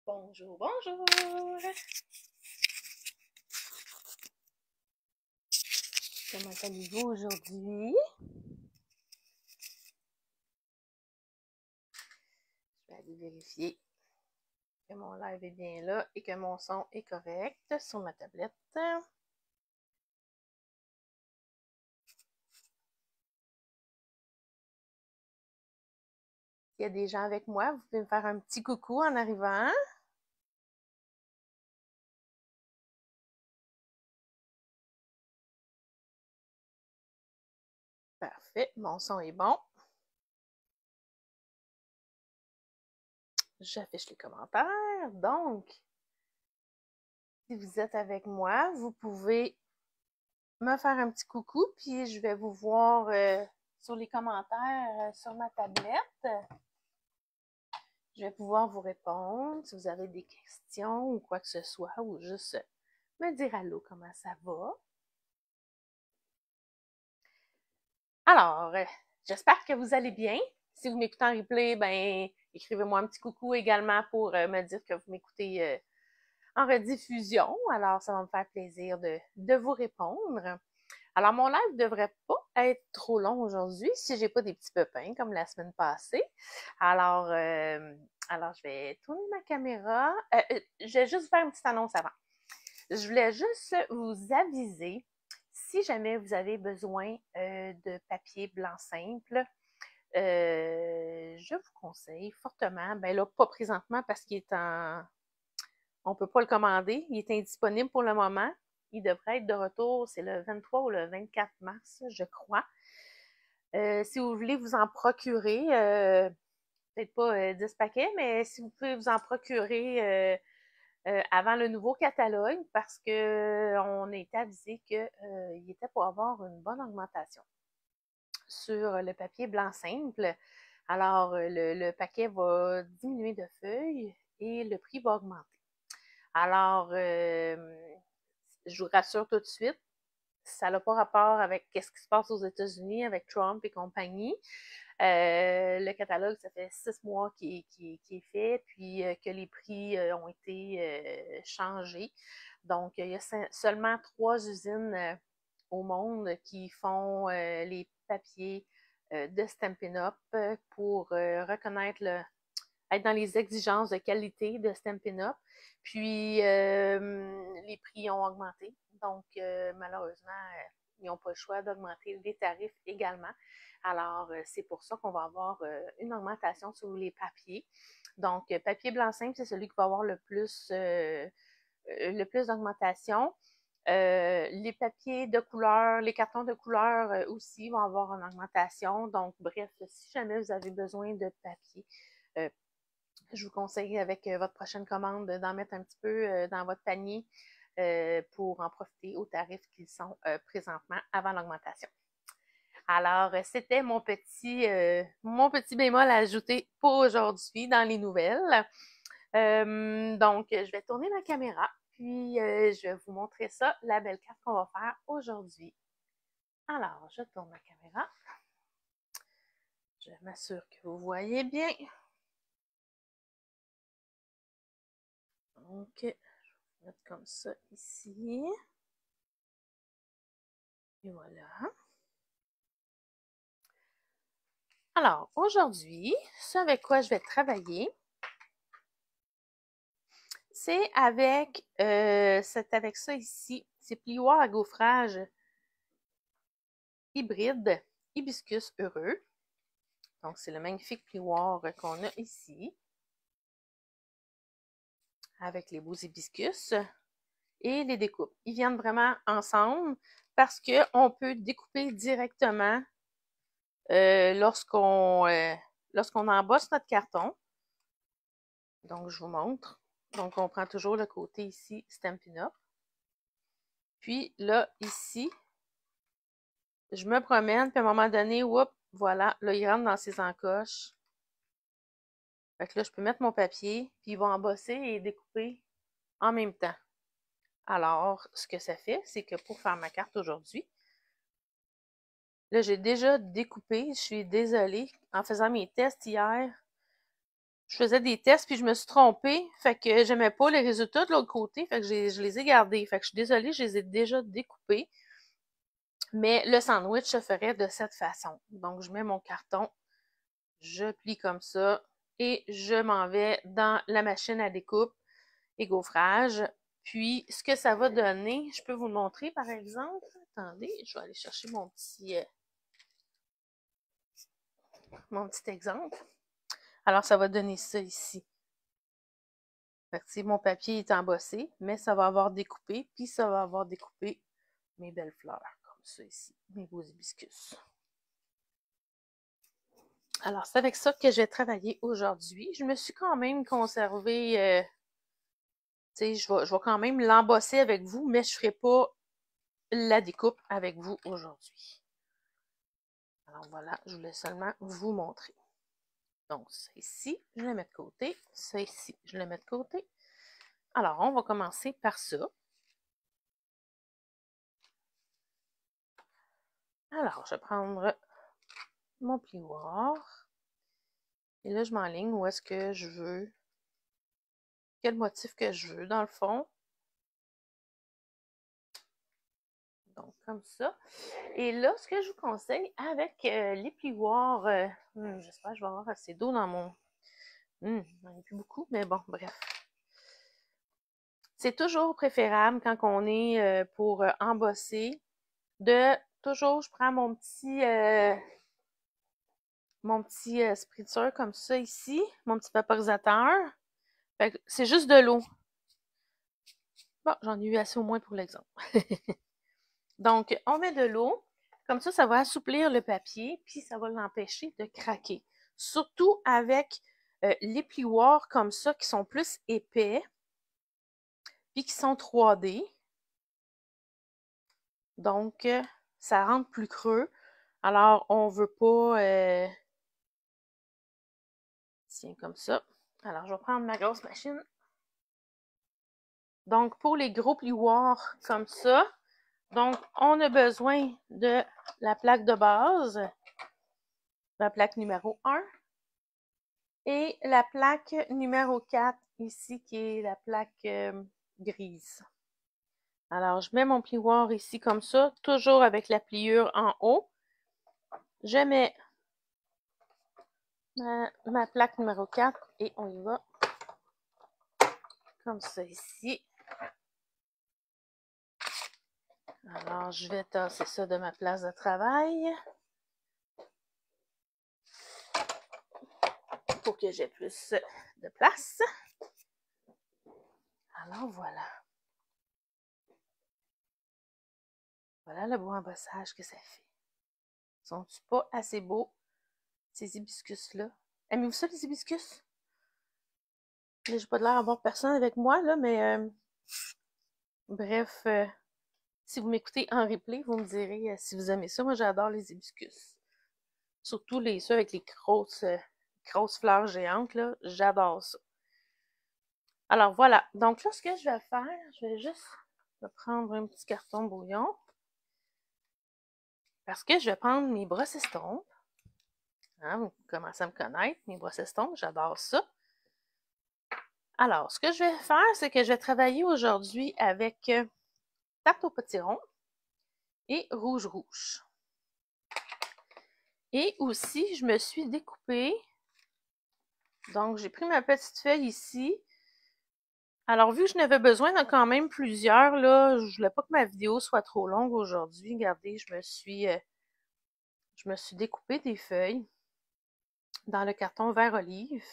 Bonjour, bonjour! Comment allez-vous aujourd'hui? Je vais aller vérifier que mon live est bien là et que mon son est correct sur ma tablette. Il y a des gens avec moi, vous pouvez me faire un petit coucou en arrivant. Parfait, mon son est bon. J'affiche les commentaires. Donc, si vous êtes avec moi, vous pouvez me faire un petit coucou, puis je vais vous voir sur les commentaires sur ma tablette. Je vais pouvoir vous répondre si vous avez des questions ou quoi que ce soit, ou juste me dire allô, comment ça va. Alors, j'espère que vous allez bien. Si vous m'écoutez en replay, ben écrivez-moi un petit coucou également pour me dire que vous m'écoutez en rediffusion. Alors, ça va me faire plaisir de vous répondre. Alors, mon live ne devrait pas être trop long aujourd'hui si j'ai pas des petits pépins comme la semaine passée. Alors, je vais tourner ma caméra. Je vais juste faire une petite annonce avant. Je voulais juste vous aviser, si jamais vous avez besoin de papier blanc simple, je vous conseille fortement, ben là, pas présentement parce qu'il est on peut pas le commander, il est indisponible pour le moment. Il devrait être de retour, c'est le 23 ou le 24 mars, je crois. Si vous voulez vous en procurer, peut-être pas 10 paquets, mais si vous pouvez vous en procurer avant le nouveau catalogue, parce qu'on a été avisé qu'il était pour avoir une bonne augmentation sur le papier blanc simple. Alors, le paquet va diminuer de feuilles et le prix va augmenter. Alors, je vous rassure tout de suite, ça n'a pas rapport avec ce qui se passe aux États-Unis avec Trump et compagnie. Le catalogue, ça fait 6 mois qu'il est fait, puis que les prix ont été changés. Donc, il y a seulement 3 usines au monde qui font les papiers de Stampin' Up pour reconnaître être dans les exigences de qualité de Stampin' Up. Puis, les prix ont augmenté. Donc, malheureusement, ils n'ont pas le choix d'augmenter les tarifs également. Alors, c'est pour ça qu'on va avoir une augmentation sur les papiers. Donc, papier blanc simple, c'est celui qui va avoir le plus d'augmentation. Les papiers de couleur, les cartons de couleur aussi vont avoir une augmentation. Donc, bref, si jamais vous avez besoin de papier, je vous conseille avec votre prochaine commande d'en mettre un petit peu dans votre panier pour en profiter aux tarifs qu'ils sont présentement avant l'augmentation. Alors, c'était mon petit bémol à ajouter pour aujourd'hui dans les nouvelles. Donc, je vais tourner ma caméra, puis je vais vous montrer ça, la belle carte qu'on va faire aujourd'hui. Alors, je tourne ma caméra. Je m'assure que vous voyez bien. Donc, je vais mettre comme ça ici. Et voilà. Alors, aujourd'hui, ce avec quoi je vais travailler, c'est avec ça ici. C'est plioir à gaufrage hybride Hibiscus Heureux. Donc, c'est le magnifique plioir qu'on a ici. Avec les beaux hibiscus et les découpes. Ils viennent vraiment ensemble parce qu'on peut découper directement lorsqu'on embosse notre carton. Donc, je vous montre. Donc, on prend toujours le côté ici Stampin' Up. Puis là, ici, je me promène, puis à un moment donné, whoop, voilà, là, il rentre dans ses encoches. Fait que là, je peux mettre mon papier, puis il va embosser et découper en même temps. Alors, ce que ça fait, c'est que pour faire ma carte aujourd'hui, là, j'ai déjà découpé, je suis désolée. En faisant mes tests hier, je faisais des tests puis je me suis trompée. Fait que j'aimais pas les résultats de l'autre côté. Fait que je les ai gardés. Fait que je suis désolée, je les ai déjà découpés. Mais le sandwich se ferait de cette façon. Donc, je mets mon carton, je plie comme ça et je m'en vais dans la machine à découpe et gaufrage. Puis, ce que ça va donner, je peux vous le montrer par exemple. Attendez, je vais aller chercher mon petit exemple. Alors, ça va donner ça ici. Fait que, mon papier est embossé, mais ça va avoir découpé, puis ça va avoir découpé mes belles fleurs, comme ça ici, mes beaux hibiscus. Alors, c'est avec ça que je vais travailler aujourd'hui. Je me suis quand même conservée, tu sais, je vais quand même l'embosser avec vous, mais je ne ferai pas la découpe avec vous aujourd'hui. Alors voilà, je voulais seulement vous montrer. Donc, ça ici, je le mets de côté. Ça ici, je le mets de côté. Alors, on va commencer par ça. Alors, je vais prendre mon plioir. Et là, je m'enligne où est-ce que je veux, quel motif que je veux, dans le fond. Donc, comme ça. Et là, ce que je vous conseille avec les plioirs, j'espère que je vais avoir assez d'eau dans mon... j'en ai plus beaucoup, mais bon, bref. C'est toujours préférable quand on est pour embosser, de toujours, je prends mon petit spritzer comme ça ici, mon petit vaporisateur. C'est juste de l'eau. Bon, j'en ai eu assez au moins pour l'exemple. Donc, on met de l'eau. Comme ça va assouplir le papier, puis ça va l'empêcher de craquer. Surtout avec les plioirs comme ça, qui sont plus épais, puis qui sont 3D. Donc, ça rentre plus creux. Alors, on veut pas... Tiens, comme ça. Alors, je vais prendre ma grosse machine. Donc, pour les gros plioirs comme ça, donc, on a besoin de la plaque de base, la plaque numéro 1, et la plaque numéro 4, ici, qui est la plaque grise. Alors, je mets mon plioir ici comme ça, toujours avec la pliure en haut. Je mets ma plaque numéro 4 et on y va comme ça ici. Alors, je vais tasser ça de ma place de travail pour que j'ai plus de place. Alors, voilà. Voilà le beau embossage que ça fait. Sont-ils pas assez beaux, ces hibiscus-là? Aimez-vous ça, les hibiscus? Là, j'ai pas l'air d'avoir personne avec moi, là, mais bref, si vous m'écoutez en replay, vous me direz si vous aimez ça. Moi, j'adore les hibiscus. Surtout ceux avec les grosses fleurs géantes, là. J'adore ça. Alors, voilà. Donc là, ce que je vais faire, je vais juste prendre un petit carton brouillon. Parce que je vais prendre mes brosses estompes. Hein, vous commencez à me connaître, mes brosses estompes, j'adore ça. Alors, ce que je vais faire, c'est que je vais travailler aujourd'hui avec tarte au potiron et rouge. Et aussi, je me suis découpée. Donc, j'ai pris ma petite feuille ici. Alors, vu que je n'avais besoin de quand même plusieurs, là, je voulais pas que ma vidéo soit trop longue aujourd'hui. Regardez, je me suis découpé des feuilles dans le carton vert olive.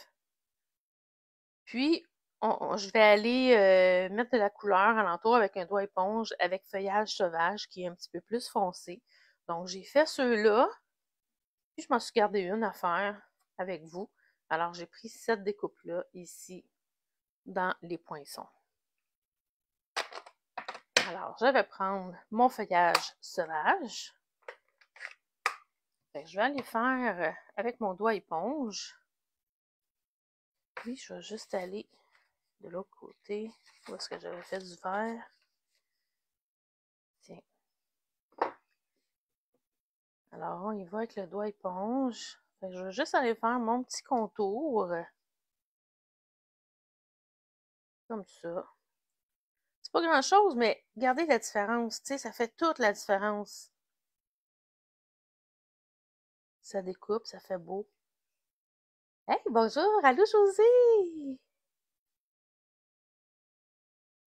Puis, je vais aller mettre de la couleur alentour avec un doigt éponge avec feuillage sauvage qui est un petit peu plus foncé. Donc, j'ai fait ceux-là. Puis, je m'en suis gardé une à faire avec vous. Alors, j'ai pris cette découpe-là ici dans les poinçons. Alors, je vais prendre mon feuillage sauvage. Je vais aller faire avec mon doigt éponge. Puis, je vais juste aller de l'autre côté. Où est-ce que j'avais fait du vert? Tiens. Alors, on y va avec le doigt éponge. Je vais juste aller faire mon petit contour. Comme ça. C'est pas grand-chose, mais regardez la différence. Tu sais, ça fait toute la différence. Ça découpe, ça fait beau. Hey, bonjour! Allô, José!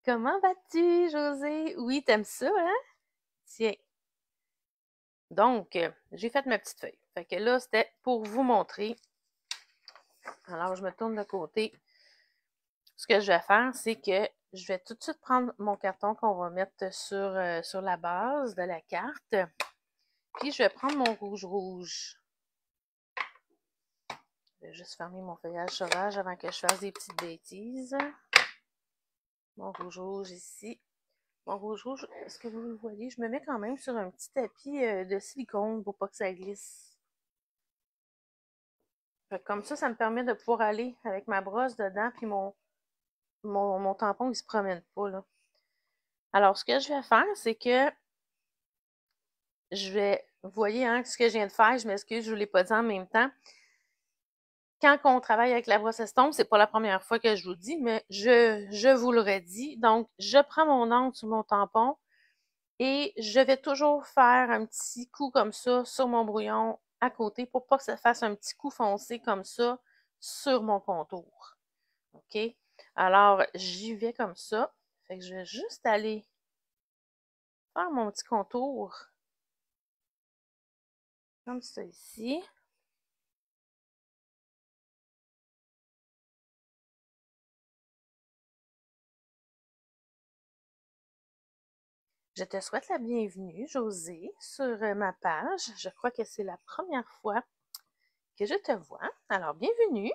Comment vas-tu, José? Oui, t'aimes ça, hein? Tiens. Donc, j'ai fait ma petite feuille. Fait que là, c'était pour vous montrer. Alors, je me tourne de côté. Ce que je vais faire, c'est que je vais tout de suite prendre mon carton qu'on va mettre sur la base de la carte. Puis, je vais prendre mon rouge. Je vais juste fermer mon feuillage sauvage avant que je fasse des petites bêtises. Mon rouge ici. Mon rouge, est-ce que vous le voyez? Je me mets quand même sur un petit tapis de silicone pour pas que ça glisse. Fait que comme ça me permet de pouvoir aller avec ma brosse dedans, puis mon tampon, il se promène pas, là. Alors, ce que je vais faire, c'est que je vais, vous voyez, hein, ce que je viens de faire, je m'excuse, je ne vous l'ai pas dit en même temps. Quand on travaille avec la brosse estompe, c'est pas la première fois que je vous le dis, mais je vous le redis. Donc, je prends mon encre sur mon tampon et je vais toujours faire un petit coup comme ça sur mon brouillon à côté pour pas que ça fasse un petit coup foncé comme ça sur mon contour. OK? Alors, j'y vais comme ça. Fait que je vais juste aller faire mon petit contour comme ça ici. Je te souhaite la bienvenue, José, sur ma page. Je crois que c'est la première fois que je te vois. Alors, bienvenue.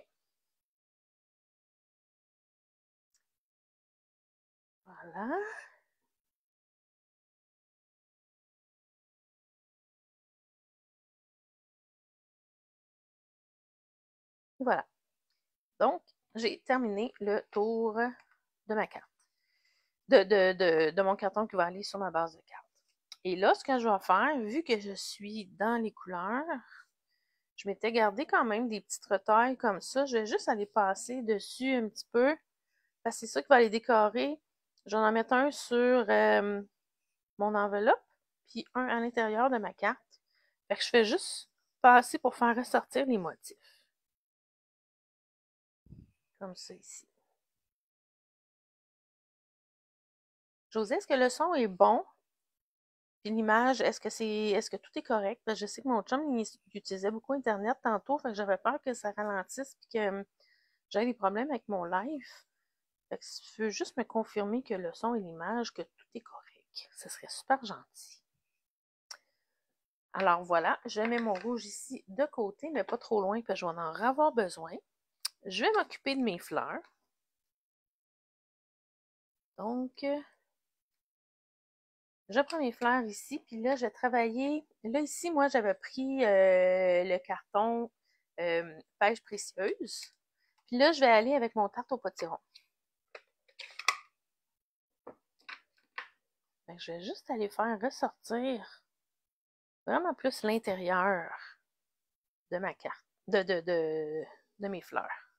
Voilà. Voilà. Donc, j'ai terminé le tour de ma carte. De mon carton qui va aller sur ma base de carte. Et là, ce que je vais faire, vu que je suis dans les couleurs, je m'étais gardé quand même des petites retailles comme ça. Je vais juste aller passer dessus un petit peu, parce que c'est ça qui va les décorer. Je vais en mettre un sur mon enveloppe, puis un à l'intérieur de ma carte. Fait que je fais juste passer pour faire ressortir les motifs. Comme ça ici. José, est-ce que le son est bon? Puis l'image, est-ce que tout est correct? Parce que je sais que mon chum, il utilisait beaucoup Internet tantôt, fait que j'avais peur que ça ralentisse puis que j'avais des problèmes avec mon live. Fait que si tu veux juste me confirmer que le son et l'image, que tout est correct, ce serait super gentil. Alors voilà, je mets mon rouge ici de côté, mais pas trop loin, parce que je vais en avoir besoin. Je vais m'occuper de mes fleurs. Donc, je prends mes fleurs ici, puis là, je vais travailler. Là, ici, moi, j'avais pris le carton pêche précieuse. Puis là, je vais aller avec mon tarte au potiron. Fait que je vais juste aller faire ressortir vraiment plus l'intérieur de ma carte, de mes fleurs.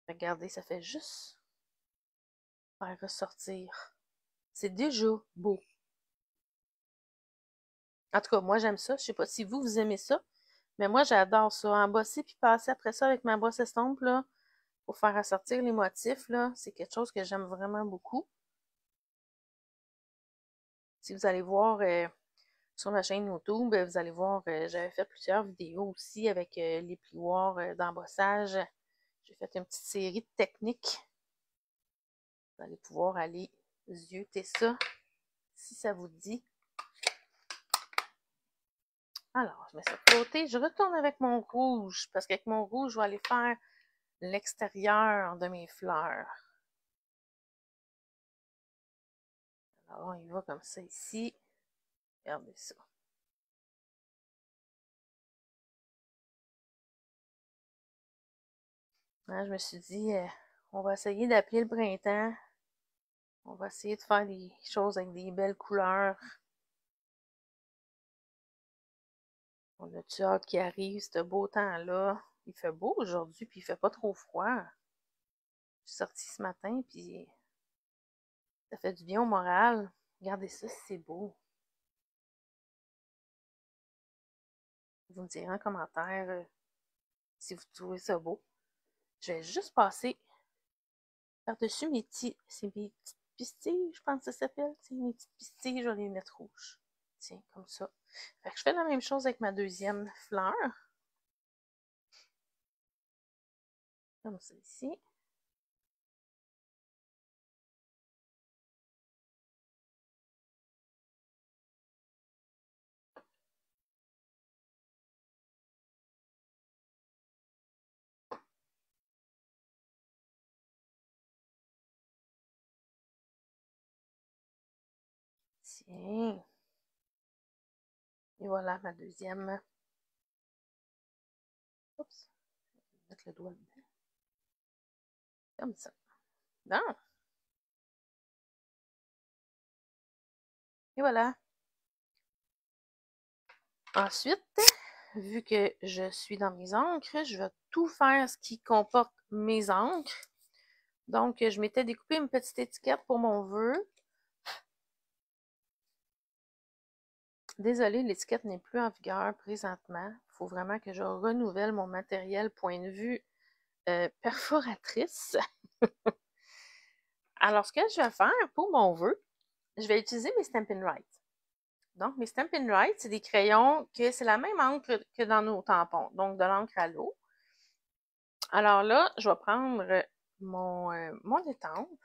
Regardez, ça fait juste faire ressortir. C'est déjà beau. En tout cas, moi, j'aime ça. Je sais pas si vous aimez ça, mais moi, j'adore ça. Embosser puis passer après ça avec ma brosse estompe, là, pour faire ressortir les motifs, là, c'est quelque chose que j'aime vraiment beaucoup. Si vous allez voir sur ma chaîne YouTube, vous allez voir, j'avais fait plusieurs vidéos aussi avec les plioirs d'embossage. J'ai fait une petite série de techniques. Vous allez pouvoir aller zioter ça, si ça vous dit. Alors, je mets ça de côté. Je retourne avec mon rouge, parce qu'avec mon rouge, je vais aller faire l'extérieur de mes fleurs. Alors, on y va comme ça ici. Regardez ça. Là, je me suis dit, on va essayer d'appeler le printemps. On va essayer de faire des choses avec des belles couleurs. On a-tu hâte qu'il arrive, ce beau temps-là? Il fait beau aujourd'hui, puis il fait pas trop froid. Je suis sortie ce matin, puis ça fait du bien au moral. Regardez ça, c'est beau. Vous me direz en commentaire si vous trouvez ça beau. Je vais juste passer par-dessus c'est mes petites pistilles, je pense que ça s'appelle. Mes petites pistilles, je vais les mettre rouges. Tiens, comme ça. Fait que je fais la même chose avec ma deuxième fleur. Comme ça ici. Tiens. Et voilà ma deuxième. Oups. Je vais mettre le doigt dedans. Comme ça. Bon. Et voilà. Ensuite, vu que je suis dans mes encres, je vais tout faire ce qui comporte mes encres. Donc, je m'étais découpé une petite étiquette pour mon vœu. Désolée, l'étiquette n'est plus en vigueur présentement. Il faut vraiment que je renouvelle mon matériel point de vue perforatrice. Alors, ce que je vais faire pour mon vœu, je vais utiliser mes Stampin' Write. Donc, mes Stampin' Write, c'est des crayons que c'est la même encre que dans nos tampons, donc de l'encre à l'eau. Alors là, je vais prendre mon étampe,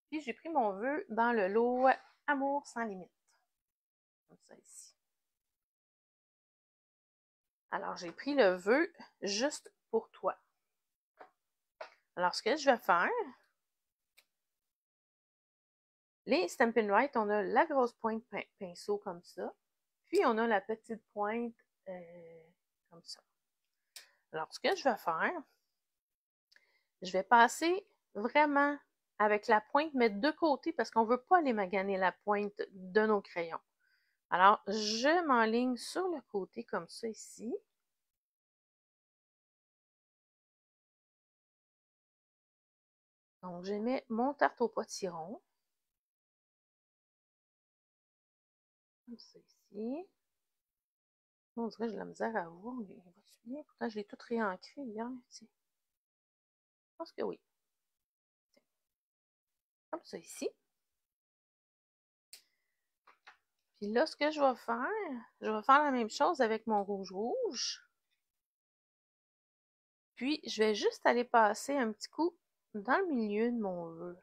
puis j'ai pris mon vœu dans le lot Amour sans limite. Comme ça ici. Alors, j'ai pris le vœu juste pour toi. Alors, ce que je vais faire, les Stampin' Write, on a la grosse pointe pinceau comme ça, puis on a la petite pointe comme ça. Alors, ce que je vais faire, je vais passer vraiment avec la pointe, mais de côté, parce qu'on ne veut pas aller maganer la pointe de nos crayons. Alors, je m'enligne sur le côté comme ça ici. Donc, je mets mon tarte au potiron. Comme ça ici. On dirait que j'ai de la misère à voir. Il va-tu bien? Pourtant, je l'ai tout réancré hier. Tiens. Je pense que oui. Tiens. Comme ça ici. Puis là, ce que je vais faire la même chose avec mon rouge. Puis, je vais juste aller passer un petit coup dans le milieu de mon vœu.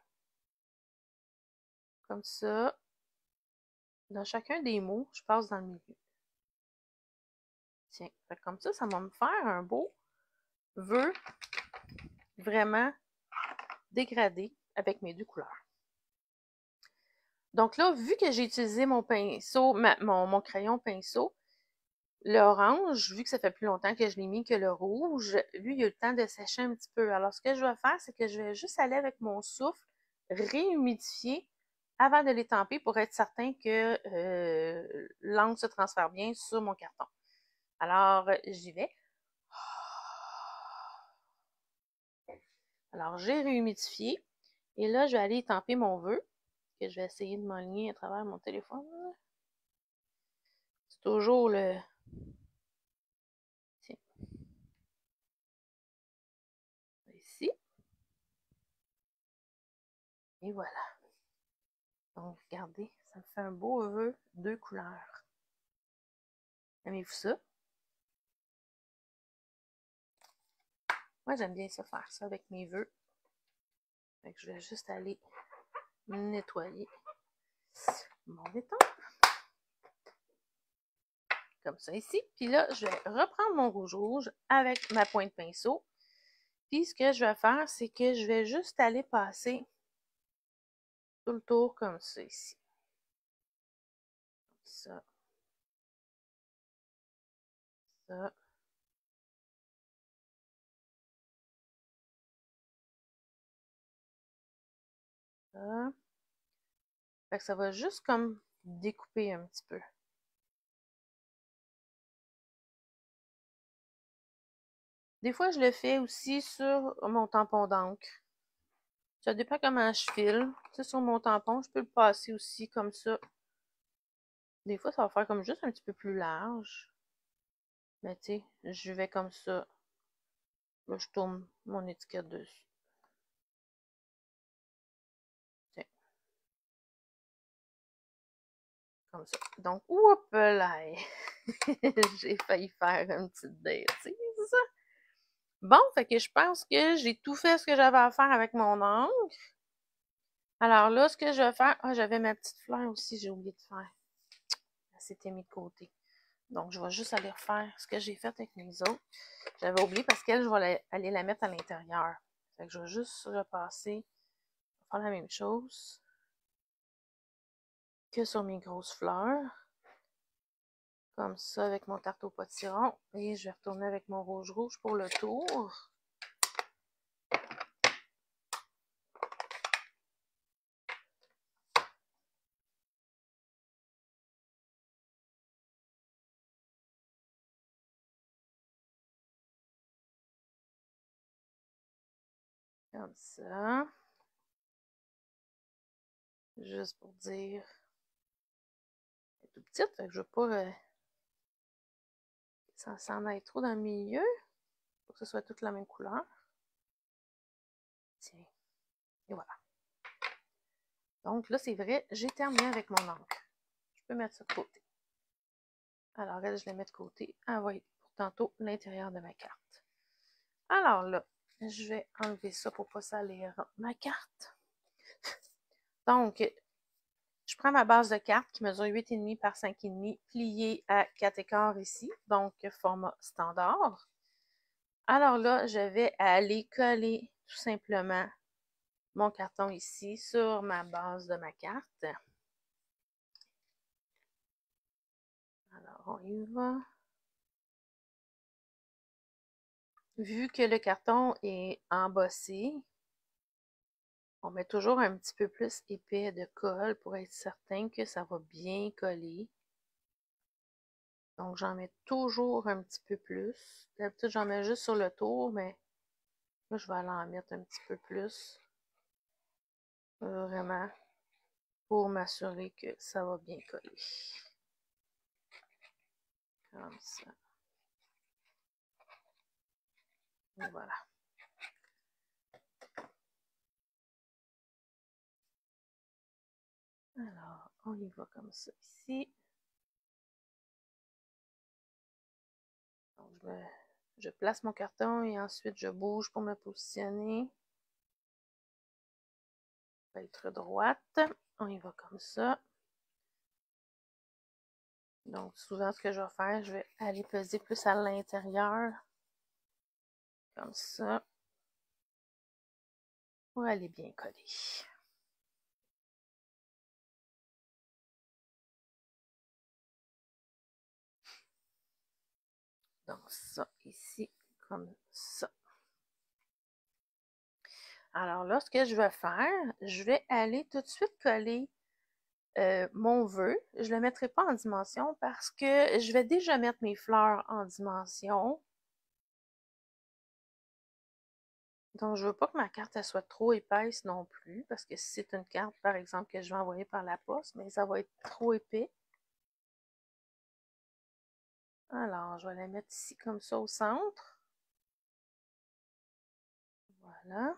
Comme ça. Dans chacun des mots, je passe dans le milieu. Tiens, comme ça va me faire un beau vœu vraiment dégradé avec mes deux couleurs. Donc là, vu que j'ai utilisé mon pinceau, mon crayon pinceau, l'orange, vu que ça fait plus longtemps que je l'ai mis que le rouge, lui, il a eu le temps de sécher un petit peu. Alors, ce que je vais faire, c'est que je vais juste aller avec mon souffle, réhumidifier avant de l'étamper pour être certain que l'encre se transfère bien sur mon carton. Alors, j'y vais. Alors, j'ai réhumidifié. Et là, je vais aller étamper mon vœu, que je vais essayer de m'aligner à travers mon téléphone. C'est toujours le... Tiens. Ici. Et voilà. Donc, regardez, ça me fait un beau vœu, deux couleurs. Aimez-vous ça? Moi, j'aime bien ça faire ça avec mes vœux. Fait que je vais juste aller nettoyer mon étampe. Comme ça ici. Puis là, je vais reprendre mon rouge avec ma pointe pinceau. Puis ce que je vais faire, c'est que je vais juste aller passer tout le tour comme ça ici. Ça. Ça. Ça. Fait que ça va juste comme découper un petit peu. Des fois, je le fais aussi sur mon tampon d'encre. Ça dépend comment je file. Tu sais, sur mon tampon, je peux le passer aussi comme ça. Des fois, ça va faire comme juste un petit peu plus large. Mais tu sais, je vais comme ça. Là, je tourne mon étiquette dessus. Tiens, comme ça. Donc, oups là! J'ai failli faire une petite bêtise. Bon, fait que je pense que j'ai tout fait ce que j'avais à faire avec mon ongle. Alors là, ce que je vais faire... Ah, j'avais ma petite fleur aussi, j'ai oublié de faire. Elle s'était mise de côté. Donc, je vais juste aller refaire ce que j'ai fait avec mes autres. J'avais oublié parce qu'elle, je vais aller la mettre à l'intérieur. Fait que je vais juste repasser, faire la même chose que sur mes grosses fleurs. Comme ça, avec mon tarte au potiron. Et je vais retourner avec mon rouge pour le tour. Comme ça. Juste pour dire. Elle est tout petite, fait que je veux pas ça s'en aille trop dans le milieu. Pour que ce soit toute la même couleur. Tiens. Et voilà. Donc là, c'est vrai, j'ai terminé avec mon encre. Je peux mettre ça de côté. Alors elle, je la mets de côté. Ah oui, pour tantôt, l'intérieur de ma carte. Alors là, je vais enlever ça pour pas salir ma carte. Donc, je prends ma base de carte qui mesure 8,5 par 5,5, pliée à 4 écarts ici, donc format standard. Alors là, je vais aller coller tout simplement mon carton ici sur ma base de ma carte. Alors, on y va. Vu que le carton est embossé, on met toujours un petit peu plus épais de colle pour être certain que ça va bien coller. Donc, j'en mets toujours un petit peu plus. D'habitude, j'en mets juste sur le tour, mais là, je vais aller en mettre un petit peu plus. Vraiment, pour m'assurer que ça va bien coller. Comme ça. Et voilà. Alors, on y va comme ça ici. Donc, je place mon carton et ensuite je bouge pour me positionner. Je vais être droite. On y va comme ça. Donc, souvent, ce que je vais faire, je vais aller peser plus à l'intérieur. Comme ça. Pour aller bien coller. Donc, ça ici, comme ça. Alors là, ce que je vais faire, je vais aller tout de suite coller mon vœu. Je ne le mettrai pas en dimension parce que je vais déjà mettre mes fleurs en dimension. Donc, je ne veux pas que ma carte elle soit trop épaisse non plus, parce que si c'est une carte, par exemple, que je vais envoyer par la poste, mais ça va être trop épais. Alors, je vais la mettre ici comme ça au centre. Voilà.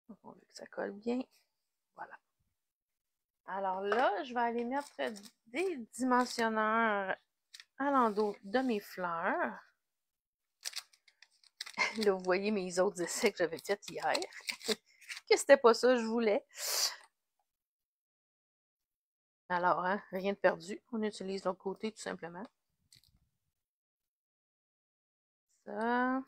Donc, on veut que ça colle bien. Voilà. Alors là, je vais aller mettre des dimensionneurs à l'endos de mes fleurs. Là, vous voyez mes autres essais que j'avais fait hier. Que c'était pas ça que je voulais. Alors, hein, rien de perdu. On utilise l'autre côté tout simplement. Ça.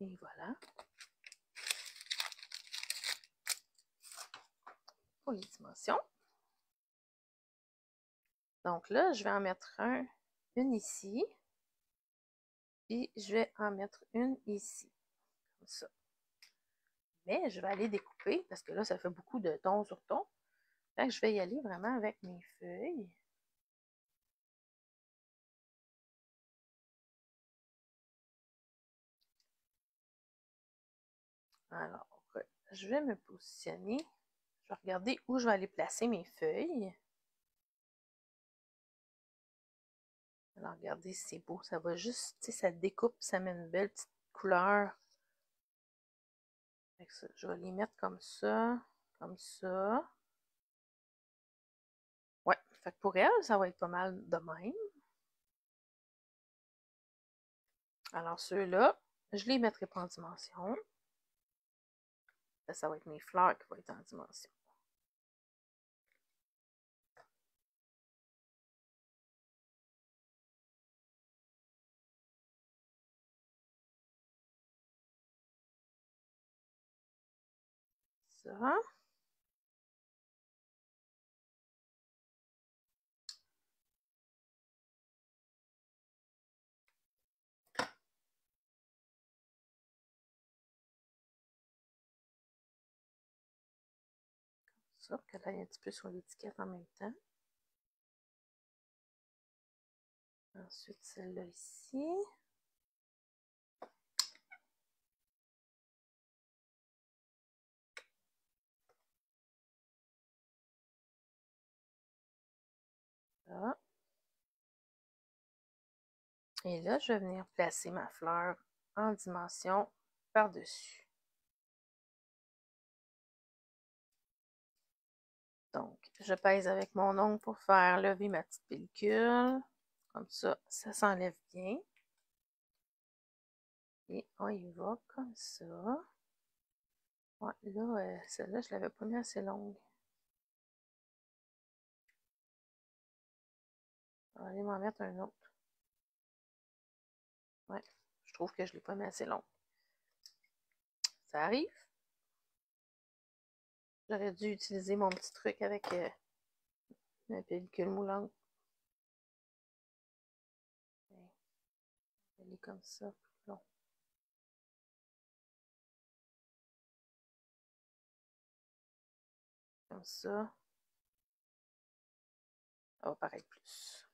Et voilà. Pour les dimensions. Donc là, je vais en mettre une ici. Puis je vais en mettre une ici, comme ça. Mais je vais aller découper, parce que là, ça fait beaucoup de ton sur ton. Fait que je vais y aller vraiment avec mes feuilles. Alors, je vais me positionner. Je vais regarder où je vais aller placer mes feuilles. Alors, regardez, c'est beau. Ça va juste, tu sais, ça découpe, ça met une belle petite couleur. Fait que ça, je vais les mettre comme ça, comme ça. Ouais, fait que pour elle, ça va être pas mal de même. Alors, ceux-là, je les mettrai pas en dimension. Ça va être mes fleurs qui vont être en dimension. Ça. Ça, pour qu'elle aille un petit peu sur l'étiquette en même temps. Ensuite, celle-là ici. Là. Et là, je vais venir placer ma fleur en dimension par-dessus. Donc, je pèse avec mon ongle pour faire lever ma petite pellicule. Comme ça, ça s'enlève bien. Et on y va comme ça. Ouais, là, celle-là, je ne l'avais pas mis assez longue. Je vais aller m'en mettre un autre. Ouais, je trouve que je ne l'ai pas mis assez long. Ça arrive. J'aurais dû utiliser mon petit truc avec ma pellicule moulante. Elle est comme ça, plus long. Comme ça. Ça va paraître plus.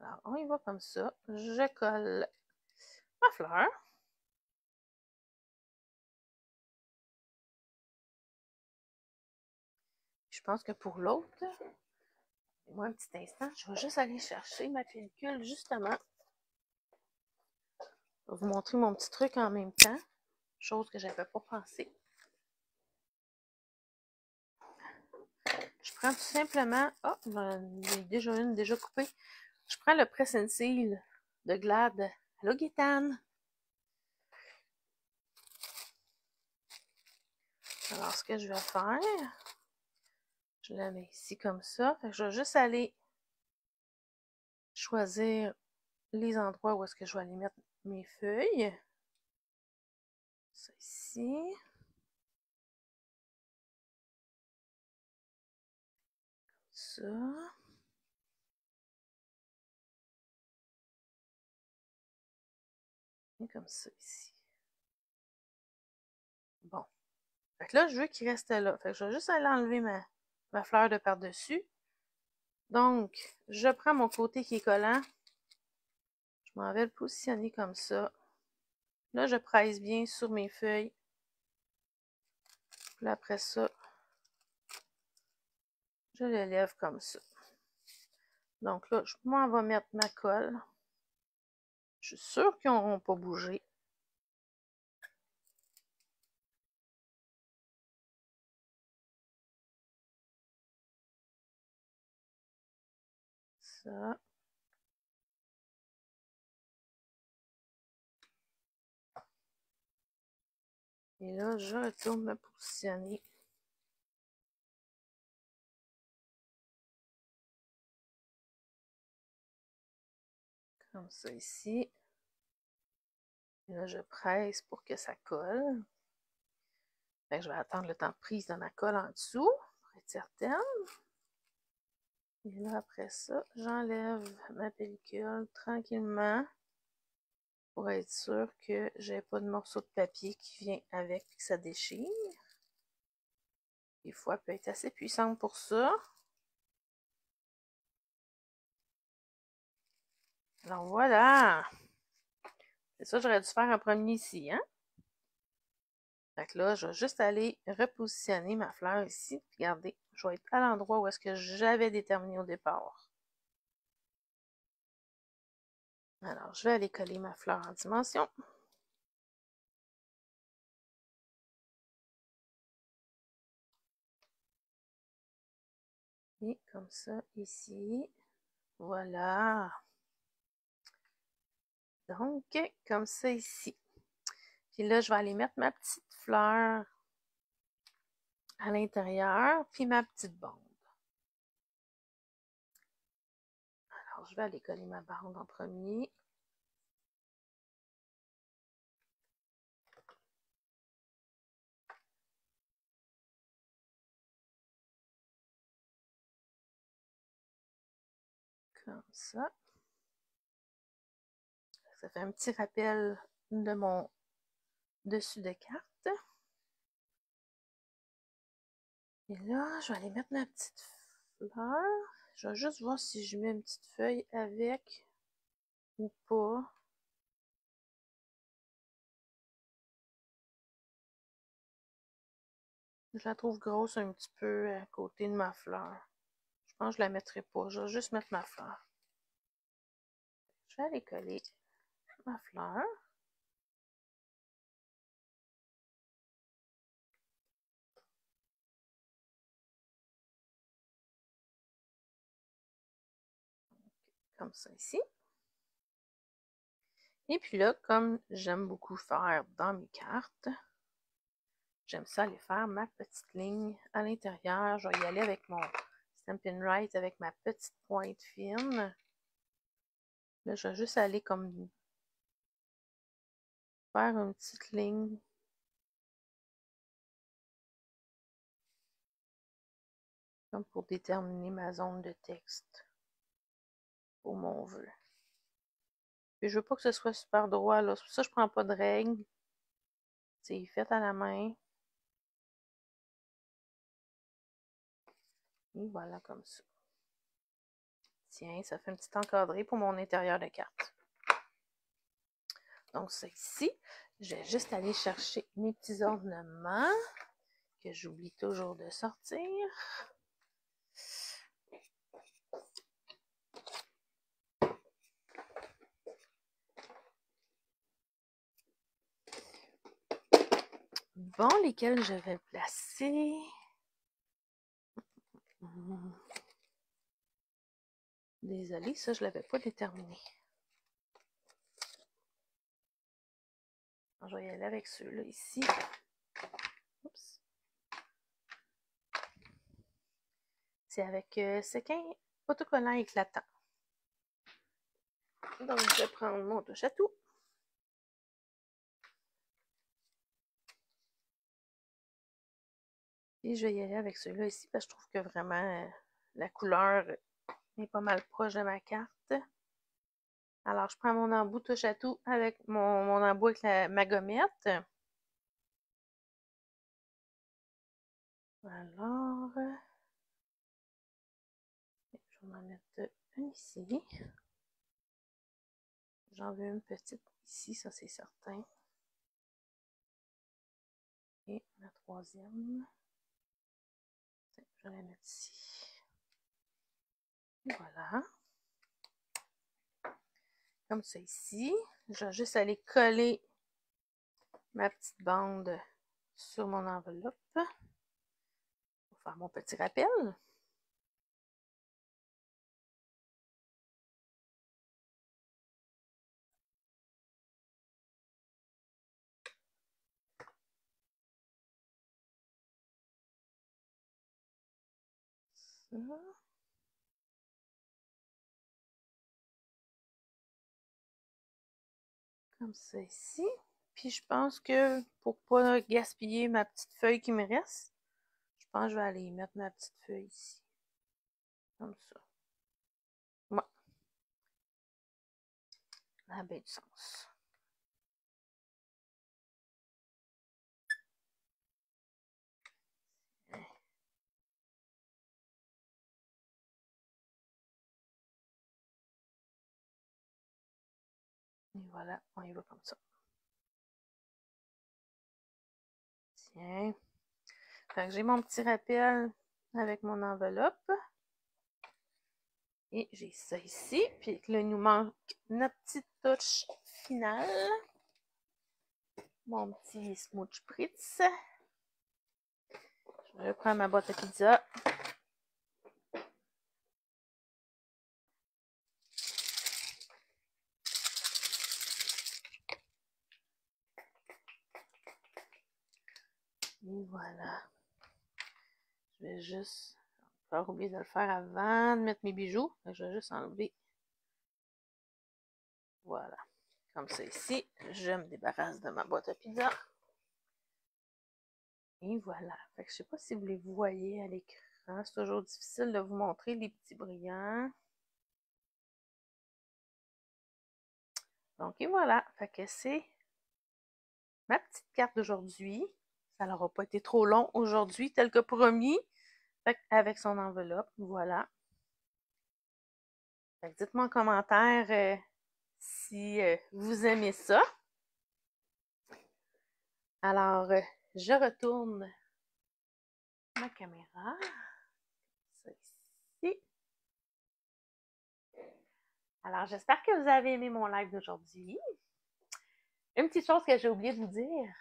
Alors, on y va comme ça. Je colle ma fleur. Je pense que pour l'autre, moi un petit instant, je vais juste aller chercher ma pellicule, justement. Je vais vous montrer mon petit truc en même temps. Chose que je n'avais pas pensé. Je prends tout simplement... Oh, j'ai déjà une déjà coupée. Je prends le Press and Seal de Glad. Allô, Gaétane? Alors, ce que je vais faire, je la mets ici comme ça. Fait que je vais juste aller choisir les endroits où est-ce que je vais aller mettre mes feuilles. Ça ici. Ça. Et comme ça ici. Bon. Fait que là, je veux qu'il reste là. Fait que je vais juste aller enlever ma fleur de par-dessus. Donc, je prends mon côté qui est collant. Je m'en vais le positionner comme ça. Là, je presse bien sur mes feuilles. Puis après ça, je le lève comme ça. Donc là, je m'en vais mettre ma colle. Je suis sûre qu'ils n'auront pas bougé. Ça. Et là, je retourne me positionner. Comme ça ici. Et là, je presse pour que ça colle. Fait que je vais attendre le temps de prise de ma colle en dessous, pour être certaine. Et là, après ça, j'enlève ma pellicule tranquillement. pour être sûr que j'ai pas de morceau de papier qui vient avec et que ça déchire. Des fois, elle peut être assez puissante pour ça. Alors voilà! C'est ça, j'aurais dû faire un premier ici, hein? Fait que là, je vais juste aller repositionner ma fleur ici. Regardez, je vais être à l'endroit où est-ce que j'avais déterminé au départ. Alors, je vais aller coller ma fleur en dimension. Et comme ça, ici. Voilà. Donc, comme ça ici. Puis là, je vais aller mettre ma petite fleur à l'intérieur, puis ma petite bande. Alors, je vais aller coller ma bande en premier. Comme ça. Ça fait un petit rappel de mon dessus de carte. Et là, je vais aller mettre ma petite fleur. Je vais juste voir si je mets une petite feuille avec ou pas. Je la trouve grosse un petit peu à côté de ma fleur. Je pense que je la mettrai pas. Je vais juste mettre ma fleur. Je vais aller coller ma fleur. Comme ça ici. Et puis là, comme j'aime beaucoup faire dans mes cartes, j'aime ça aller faire ma petite ligne à l'intérieur. Je vais y aller avec mon Stampin' Right avec ma petite pointe fine. Là, je vais juste aller comme faire une petite ligne. Comme pour déterminer ma zone de texte pour mon vœu. Puis je veux pas que ce soit super droit, là. C'est pour ça que je prends pas de règles. C'est fait à la main. Et voilà, comme ça. Tiens, ça fait un petit encadré pour mon intérieur de carte. Donc, ça ici, je vais juste aller chercher mes petits ornements que j'oublie toujours de sortir. Bon, lesquels je vais placer. Désolée, ça, je ne l'avais pas déterminé. Je vais y aller avec ceux-là ici. Oups. C'est avec sequin autocollant éclatant. Donc, je vais prendre mon touche à tout. Et je vais y aller avec ceux-là ici parce que je trouve que vraiment la couleur est pas mal proche de ma carte. Alors, je prends mon embout touche à tout avec mon embout avec ma gommette. Alors, je vais en mettre une ici. J'en veux une petite ici, ça c'est certain. Et la troisième, je vais la mettre ici. Voilà. Comme ça ici. Je vais juste aller coller ma petite bande sur mon enveloppe pour faire mon petit rappel. Ça. Comme ça ici. Puis je pense que pour pas gaspiller ma petite feuille qui me reste, je pense que je vais aller mettre ma petite feuille ici. Comme ça. Ouais. Ça a bien du sens. Et voilà, on y va comme ça. Tiens. Fait que j'ai mon petit rappel avec mon enveloppe. Et j'ai ça ici. Puis là, il nous manque notre petite touche finale. Mon petit smooch spritz. Je vais prendre ma boîte à pizza. Et voilà. Je vais juste pas oublier de le faire avant de mettre mes bijoux. Je vais juste enlever. Voilà. Comme ça ici. Je me débarrasse de ma boîte à pizza. Et voilà. Fait que je sais pas si vous les voyez à l'écran. C'est toujours difficile de vous montrer les petits brillants. Donc, et voilà. Fait que c'est ma petite carte d'aujourd'hui. Ça n'aura pas été trop long aujourd'hui, tel que promis. Fait avec son enveloppe, voilà. Fait que dites-moi en commentaire si vous aimez ça. Alors, je retourne ma caméra. Ça ici. Alors, j'espère que vous avez aimé mon live d'aujourd'hui. Une petite chose que j'ai oublié de vous dire,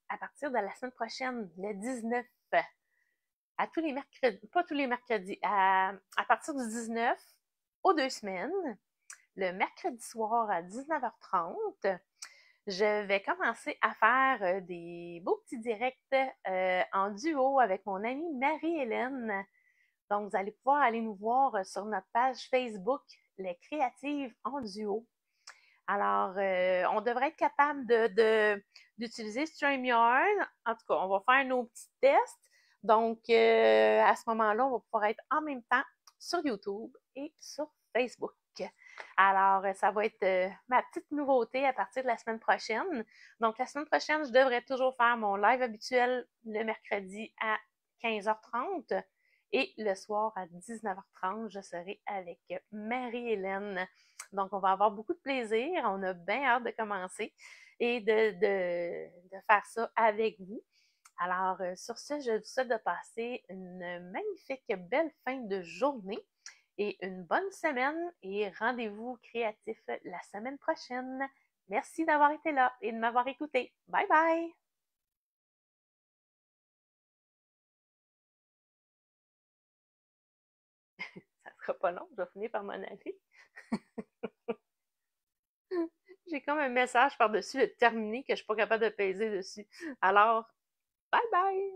à partir de la semaine prochaine, le 19, à tous les mercredis, pas tous les mercredis, à partir du 19, aux 2 semaines, le mercredi soir à 19h30, je vais commencer à faire des beaux petits directs en duo avec mon amie Marie-Hélène. Donc, vous allez pouvoir aller nous voir sur notre page Facebook, Les Créatives en duo. Alors, on devrait être capable d'utiliser StreamYard. En tout cas, on va faire nos petits tests. Donc, à ce moment-là, on va pouvoir être en même temps sur YouTube et sur Facebook. Alors, ça va être ma petite nouveauté à partir de la semaine prochaine. Donc, la semaine prochaine, je devrais toujours faire mon live habituel le mercredi à 15h30 et le soir à 19h30, je serai avec Marie-Hélène. Donc, on va avoir beaucoup de plaisir. On a bien hâte de commencer et de faire ça avec vous. Alors, sur ce, je vous souhaite de passer une magnifique, belle fin de journée et une bonne semaine et rendez-vous créatif la semaine prochaine. Merci d'avoir été là et de m'avoir écouté. Bye bye! Ça sera pas long, je vais finir par m'en aller. J'ai comme un message par-dessus de terminer que je suis pas capable de peser dessus. Alors, bye bye!